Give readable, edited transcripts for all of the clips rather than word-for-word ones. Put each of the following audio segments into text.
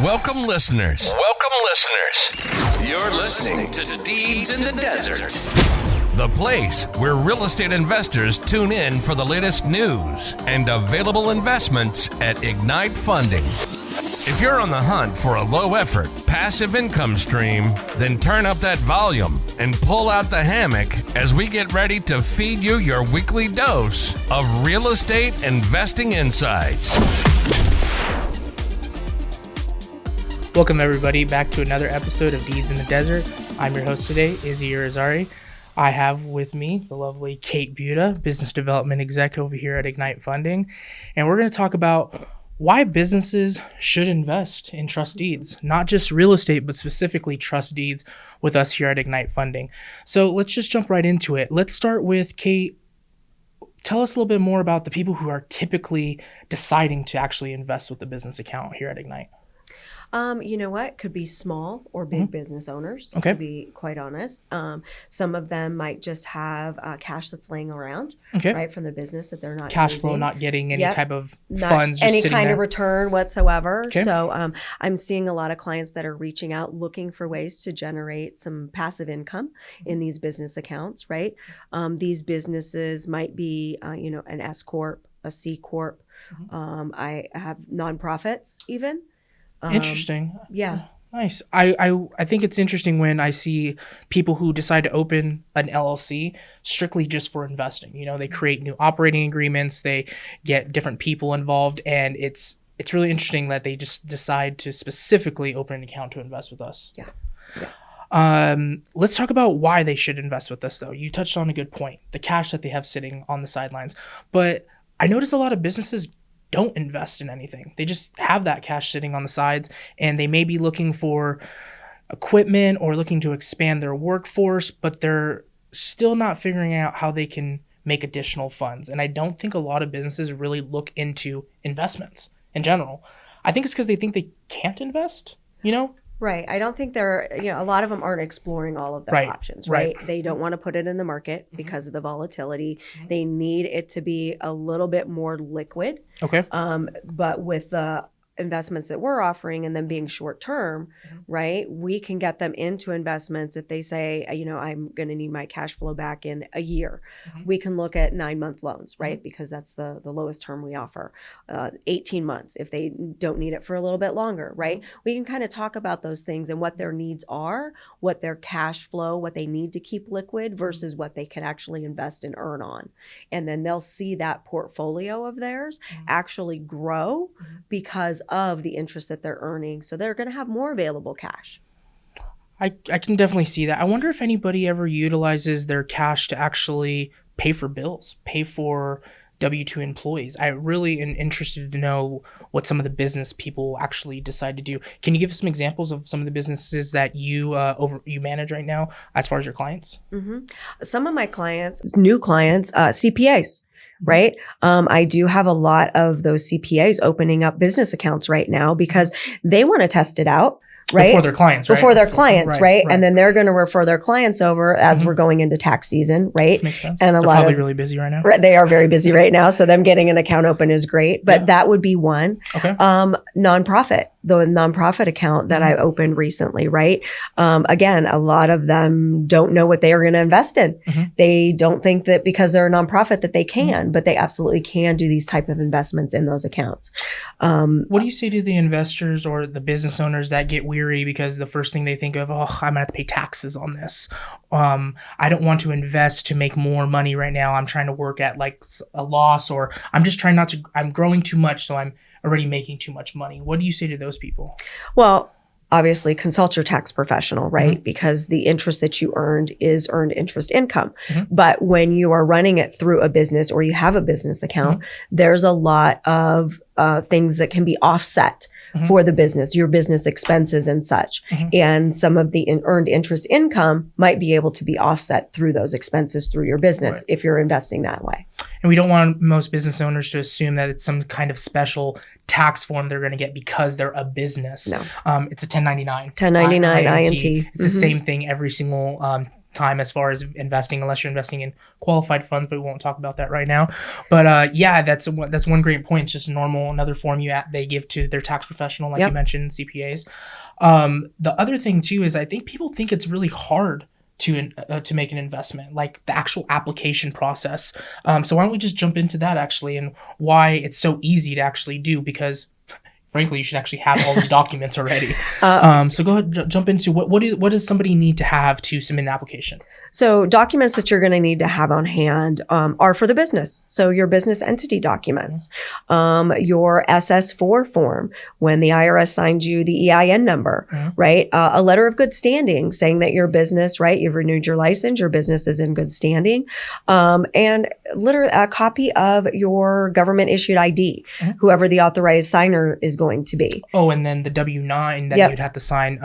Welcome, listeners. You're listening to Deeds in the Desert, the place where real estate investors tune in for the latest news and available investments at Ignite Funding. If you're on the hunt for a low-effort, passive income stream, then turn up that volume and pull out the hammock as we get ready to feed you your weekly dose of real estate investing insights. Welcome, everybody, back to another episode of Deeds in the Desert. I'm your host today, Izzy Irizarry. I have with me the lovely Kate Buda, Business Development Exec over here at Ignite Funding. And we're going to talk about why businesses should invest in trust deeds, not just real estate, but specifically trust deeds with us here at Ignite Funding. So let's just jump right into it. Let's start with Kate. Tell us a little bit more about the people who are typically deciding to actually invest with the business account here at Ignite. You know what? Could be small or big business owners, to be quite honest. Some of them might just have cash that's laying around, right, from the business that they're not cash using. Flow, not getting any type of not funds, just any sitting kind there. of return whatsoever. So I'm seeing a lot of clients that are reaching out, looking for ways to generate some passive income in these business accounts, right? These businesses might be, an S Corp, a C Corp. I have nonprofits even. Interesting. Yeah. Nice. I think it's interesting when I see people who decide to open an LLC strictly just for investing. You know, they create new operating agreements, they get different people involved, and it's really interesting that they just decide to specifically open an account to invest with us. Yeah. Let's talk about why they should invest with us, though. You touched on a good point, the cash that they have sitting on the sidelines. But I notice a lot of businesses don't invest in anything. They just have that cash sitting on the sides, and they may be looking for equipment or looking to expand their workforce, but they're still not figuring out how they can make additional funds. And I don't think a lot of businesses really look into investments in general. I think it's because they think they can't invest, Right. I don't think they're, a lot of them aren't exploring all of their options, right? They don't want to put it in the market because of the volatility. They need it to be a little bit more liquid. Okay. But with the investments that we're offering and them being short term, right? We can get them into investments if they say, I'm going to need my cash flow back in a year. We can look at 9-month loans, right? Because that's the lowest term we offer. 18 months if they don't need it for a little bit longer, right? We can kind of talk about those things and what their needs are, what their cash flow, what they need to keep liquid versus what they can actually invest and earn on. And then they'll see that portfolio of theirs actually grow because of the interest that they're earning. So they're going to have more available cash. I can definitely see that. I wonder if anybody ever utilizes their cash to actually pay for bills, pay for W-2 employees. I really am interested to know what some of the business people actually decide to do. Can you give us some examples of some of the businesses that you manage right now as far as your clients? Some of my clients, new clients, CPAs. Right. I do have a lot of those CPAs opening up business accounts right now because they want to test it out. Right. Before their clients, right? Before their clients, right? And then they're going to refer their clients over as we're going into tax season, right? Makes sense. And they're probably really busy right now. They are very busy right now. So them getting an account open is great. But that would be one. Okay. Nonprofit, the nonprofit account that I opened recently, right? Again, a lot of them don't know what they are going to invest in. They don't think that because they're a nonprofit that they can, but they absolutely can do these type of investments in those accounts. What do you say to the investors or the business owners that get weary because the first thing they think of, I'm going to have to pay taxes on this. I don't want to invest to make more money right now. I'm trying to work at like a loss, or I'm just trying not to, I'm growing too much, so I'm already making too much money. What do you say to those people? Well, obviously consult your tax professional, right? Because the interest that you earned is earned interest income. But when you are running it through a business or you have a business account, there's a lot of things that can be offset for the business, your business expenses and such. And some of the earned interest income might be able to be offset through those expenses through your business if you're investing that way. And we don't want most business owners to assume that it's some kind of special tax form they're going to get because they're a business. No. It's a 1099. 1099 INT. It's the same thing every single time as far as investing, unless you're investing in qualified funds, but we won't talk about that right now. But yeah, that's one great point. It's just another form they give to their tax professional, like you mentioned, CPAs. The other thing too is I think people think it's really hard to make an investment, like the actual application process. So why don't we just jump into that actually, and why it's so easy to actually do, because frankly, you should actually have all those documents already. So go ahead, jump into what does somebody need to have to submit an application? So documents that you're going to need to have on hand are for the business. So your business entity documents, your SS4 form, when the IRS signs you the EIN number, right? A letter of good standing saying that your business, right? You've renewed your license, your business is in good standing. And literally a copy of your government issued ID, whoever the authorized signer is going to be. Oh, and then the W-9 that you'd have to sign.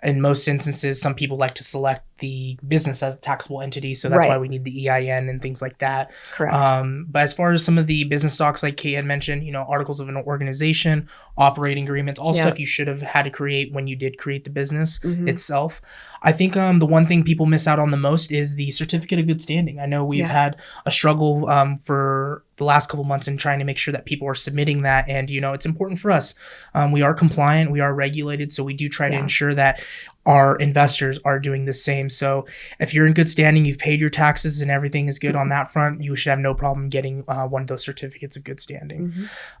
In most instances, some people like to select the business as a taxable entity. So that's why we need the EIN and things like that. Correct. But as far as some of the business docs, like Kate had mentioned, articles of an organization, operating agreements, all stuff you should have had to create when you did create the business itself. I think the one thing people miss out on the most is the certificate of good standing. I know we've had a struggle for the last couple months in trying to make sure that people are submitting that. And, it's important for us. We are compliant, we are regulated. So we do try to ensure that our investors are doing the same. So if you're in good standing, you've paid your taxes and everything is good on that front, you should have no problem getting one of those certificates of good standing.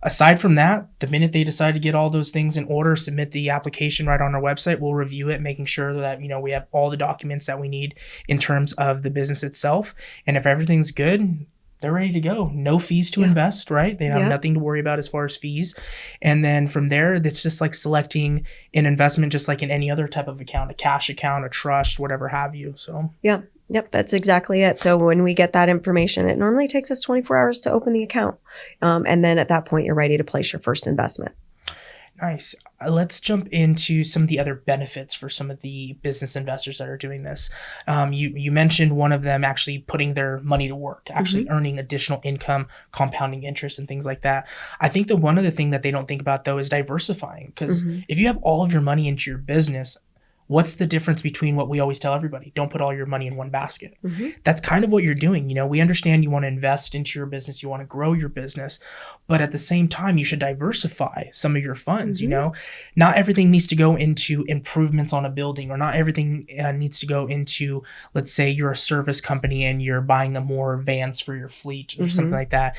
Aside from that, the minute they decide to get all those things in order, submit the application right on our website, we'll review it, making sure that, we have all the documents that we need in terms of the business itself. And if everything's good, they're ready to go. No fees to invest, right? They have nothing to worry about as far as fees. And then from there, it's just like selecting an investment, just like in any other type of account, a cash account, a trust, whatever have you. So Yep, that's exactly it. So when we get that information, it normally takes us 24 hours to open the account. And then at that point, you're ready to place your first investment. Nice. Let's jump into some of the other benefits for some of the business investors that are doing this. You mentioned one of them actually putting their money to work, actually earning additional income, compounding interest and things like that. I think the one other thing that they don't think about though is diversifying, because if you have all of your money into your business, what's the difference between what we always tell everybody? Don't put all your money in one basket. That's kind of what you're doing. We understand you want to invest into your business. You want to grow your business. But at the same time, you should diversify some of your funds. Not everything needs to go into improvements on a building, or not everything needs to go into, let's say you're a service company and you're buying more vans for your fleet or something like that.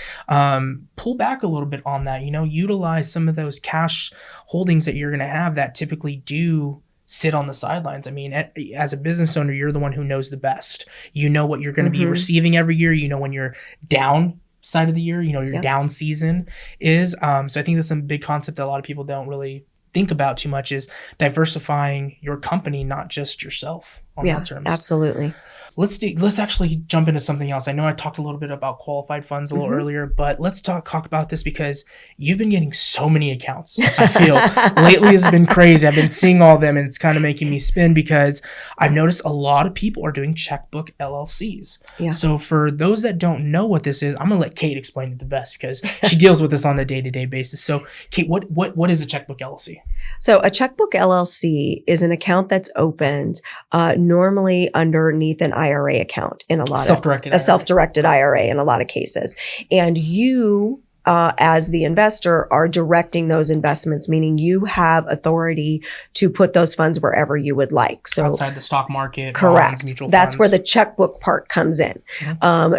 Pull back a little bit on that. Utilize some of those cash holdings that you're going to have that typically do sit on the sidelines. I mean, as a business owner, you're the one who knows the best. You know what you're going to be receiving every year. When you're down side of the year, your down season is. So I think that's a big concept that a lot of people don't really think about too much, is diversifying your company, not just yourself on that terms. Absolutely. Let's actually jump into something else. I know I talked a little bit about qualified funds a little earlier, but let's talk about this, because you've been getting so many accounts. I feel lately has been crazy. I've been seeing all of them, and it's kind of making me spin, because I've noticed a lot of people are doing checkbook LLCs. So for those that don't know what this is, I'm gonna let Kate explain it the best, because she deals with this on a day-to-day basis. So Kate, what is a checkbook LLC? So a checkbook LLC is an account that's opened normally underneath an IRA account in a lot of self-directed IRA in a lot of cases. And you, as the investor, are directing those investments, meaning you have authority to put those funds wherever you would like. So outside the stock market, correct. Bonds, mutual That's funds. where the checkbook part comes in.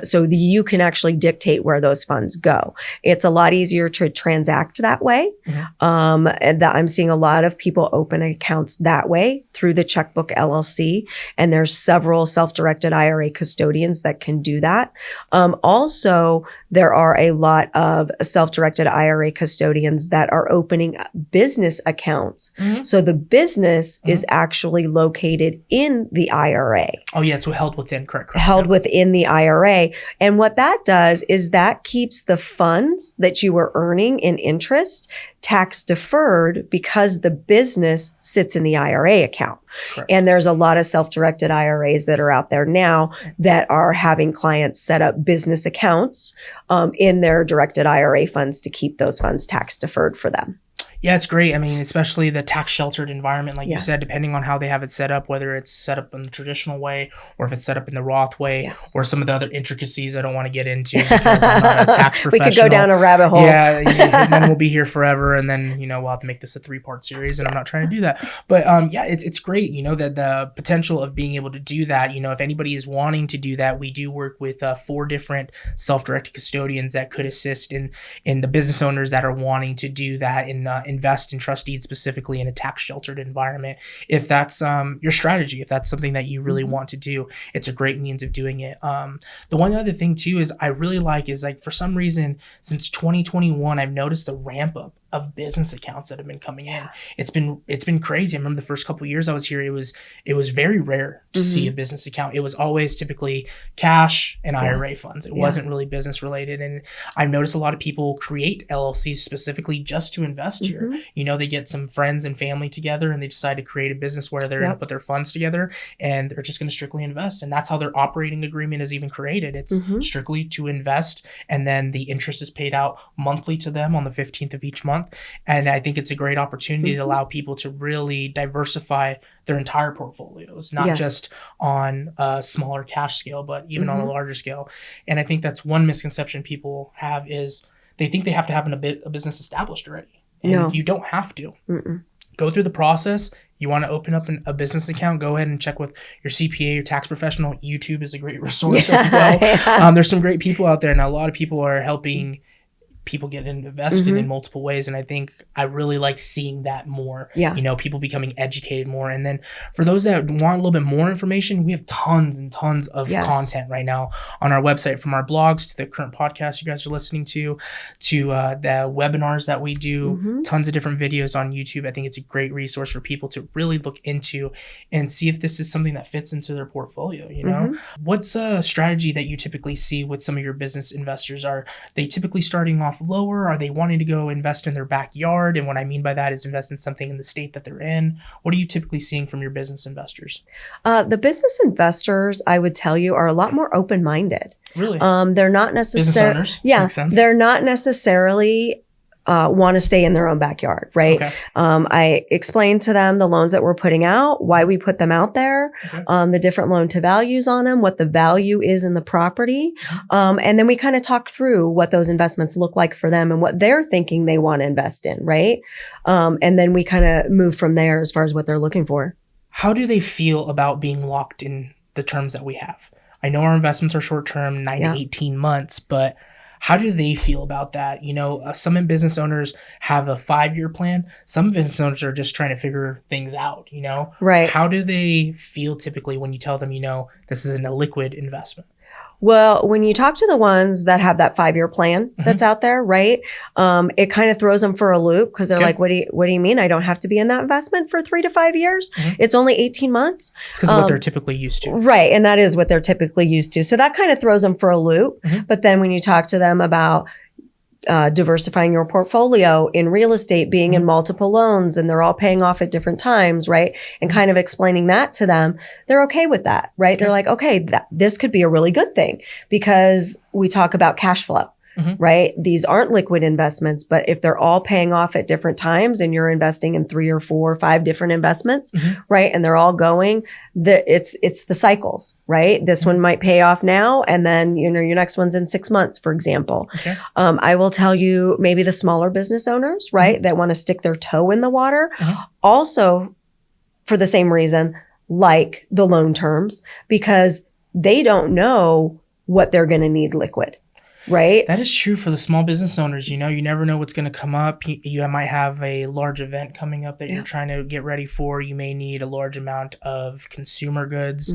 So you can actually dictate where those funds go. It's a lot easier to transact that way. And I'm seeing a lot of people open accounts that way through the checkbook LLC. And there's several self-directed IRA custodians that can do that. Also, there are a lot of self-directed IRA custodians that are opening business accounts. So the business is actually located in the IRA. Oh yeah, so held within, correct. Held within the IRA. And what that does is that keeps the funds that you are earning in interest tax deferred, because the business sits in the IRA account. Correct. And there's a lot of self-directed IRAs that are out there now that are having clients set up business accounts in their directed IRA funds to keep those funds tax deferred for them. Yeah, it's great. I mean, especially the tax sheltered environment, like Yeah. you said, depending on how they have it set up, whether it's set up in the traditional way or if it's set up in the Roth way, Yes. or some of the other intricacies I don't want to get into because I'm not a tax professional. We could go down a rabbit hole. Yeah, and then we'll be here forever, and then we'll have to make this a 3-part series, and I'm not trying to do that. But it's great, that the potential of being able to do that. If anybody is wanting to do that, we do work with 4 different self-directed custodians that could assist in the business owners that are wanting to do that and invest in trust deeds specifically in a tax sheltered environment. If that's your strategy, if that's something that you really want to do, it's a great means of doing it. The one other thing too is I really like for some reason since 2021 I've noticed the ramp up of business accounts that have been coming in. It's been crazy. I remember the first couple of years I was here, it was very rare to see a business account. It was always typically cash and IRA funds. It wasn't really business related. And I've noticed a lot of people create LLCs specifically just to invest here. They get some friends and family together and they decide to create a business where they're going to put their funds together and they're just going to strictly invest. And that's how their operating agreement is even created. It's strictly to invest, and then the interest is paid out monthly to them on the 15th of each month. And I think it's a great opportunity to allow people to really diversify their entire portfolios, not just on a smaller cash scale, but even on a larger scale. And I think that's one misconception people have is they think they have to have a business established already. And you don't have to. Go through the process. You want to open up a business account, go ahead and check with your CPA, your tax professional. YouTube is a great resource as well. There's some great people out there, and a lot of people are helping people get invested in multiple ways. And I think I really like seeing that more, people becoming educated more. And then for those that want a little bit more information, we have tons and tons of content right now on our website, from our blogs to the current podcast you guys are listening to the webinars that we do, tons of different videos on YouTube. I think it's a great resource for people to really look into and see if this is something that fits into their portfolio. What's a strategy that you typically see with some of your business investors? Are they typically starting off lower? Are they wanting to go invest in their backyard? And what I mean by that is invest in something in the state that they're in. What are you typically seeing from your business investors? The business investors, I would tell you, are a lot more open-minded. Really? They're not necessarily, Makes sense. They're not necessarily want to stay in their own backyard, right? Okay. I explained to them the loans that we're putting out, why we put them out there, the different loan to values on them, what the value is in the property. And then we kind of talk through what those investments look like for them and what they're thinking they want to invest in, right? And then we kind of move from there as far as what they're looking for. How do they feel about being locked in the terms that we have? I know our investments are short-term, 9 to 18 months, but how do they feel about that? Some business owners have a 5-year plan. Some business owners are just trying to figure things out, Right. How do they feel typically when you tell them, this isn't a liquid investment? Well, when you talk to the ones that have that 5-year plan that's out there, right? It kind of throws them for a loop because they're like, what do you mean? I don't have to be in that investment for 3 to 5 years. It's only 18 months. It's because of what they're typically used to. Right. And that is what they're typically used to. So that kind of throws them for a loop. But then when you talk to them about diversifying your portfolio in real estate, being in multiple loans, and they're all paying off at different times, right? And kind of explaining that to them, they're okay with that, right? They're like, okay, this could be a really good thing because we talk about cash flow. Right? These aren't liquid investments, but if they're all paying off at different times and you're investing in 3 or 4 or 5 different investments, right? And they're all going, it's the cycles, right? This one might pay off now. And then, your next one's in 6 months, for example. I will tell you maybe the smaller business owners, right? That want to stick their toe in the water. Also for the same reason, like the loan terms, because they don't know what they're going to need liquid. Right. That is true for the small business owners. You never know what's going to come up. You might have a large event coming up that you're trying to get ready for. You may need a large amount of consumer goods.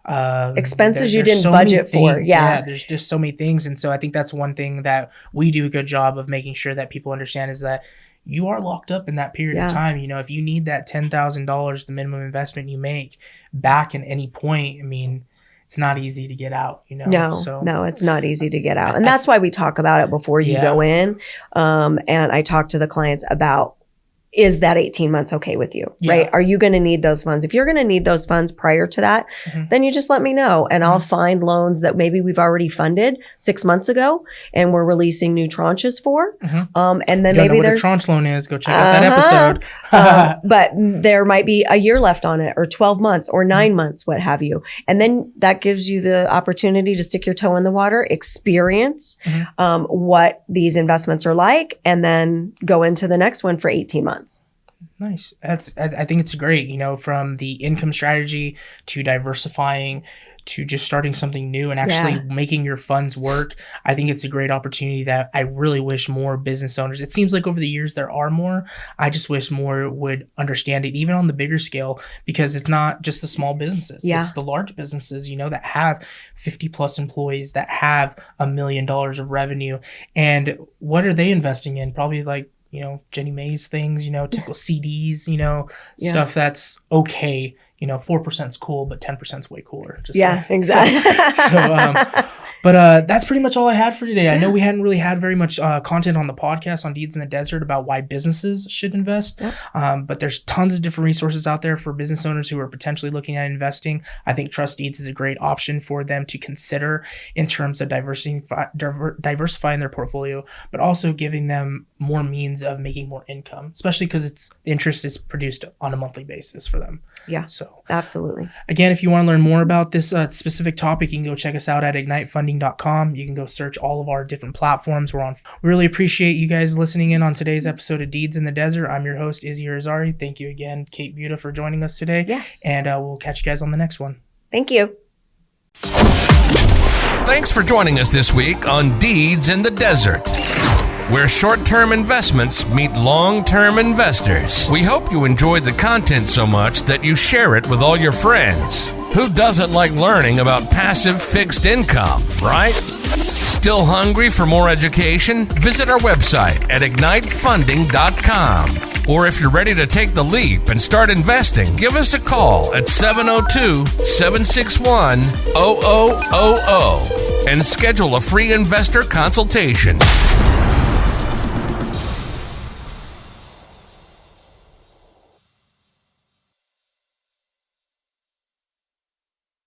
Expenses you didn't budget for. Yeah. There's just so many things. And so I think that's one thing that we do a good job of making sure that people understand is that you are locked up in that period of time. If you need that $10,000, the minimum investment you make back at any point, it's not easy to get out, No, it's not easy to get out. And that's why we talk about it before you go in. And I talk to the clients about is that 18 months okay with you, Yeah. right? Are you going to need those funds? If you're going to need those funds prior to that, then you just let me know and I'll find loans that maybe we've already funded 6 months ago and we're releasing new tranches for. And then Don't maybe know what there's a tranche loan is. Go check out that episode. but there might be a year left on it or 12 months or 9 months, what have you. And then that gives you the opportunity to stick your toe in the water, experience what these investments are like, and then go into the next one for 18 months. Nice. I think it's great, from the income strategy to diversifying to just starting something new and actually making your funds work. I think it's a great opportunity that I really wish more business owners, it seems like over the years there are more. I just wish more would understand it, even on the bigger scale, because it's not just the small businesses. It's the large businesses, that have 50 plus employees, that have $1 million of revenue. And what are they investing in? Probably like, Jenny Mae's things, typical CDs, stuff that's okay. 4% is cool, but 10% is way cooler. Exactly. But that's pretty much all I had for today. I know we hadn't really had very much content on the podcast on Deeds in the Desert about why businesses should invest. But there's tons of different resources out there for business owners who are potentially looking at investing. I think Trust Deeds is a great option for them to consider in terms of diversifying their portfolio, but also giving them more means of making more income, especially because interest is produced on a monthly basis for them. Yeah. So absolutely. Again, if you want to learn more about this specific topic, you can go check us out at ignitefunding.com. You can go search all of our different platforms we're on. We really appreciate you guys listening in on today's episode of Deeds in the Desert. I'm your host, Izzy Irizarry. Thank you again, Kate Buda, for joining us today. Yes. And we'll catch you guys on the next one. Thank you. Thanks for joining us this week on Deeds in the Desert, where short-term investments meet long-term investors. We hope you enjoyed the content so much that you share it with all your friends. Who doesn't like learning about passive fixed income, right? Still hungry for more education? Visit our website at ignitefunding.com. Or if you're ready to take the leap and start investing, give us a call at 702-761-0000 and schedule a free investor consultation.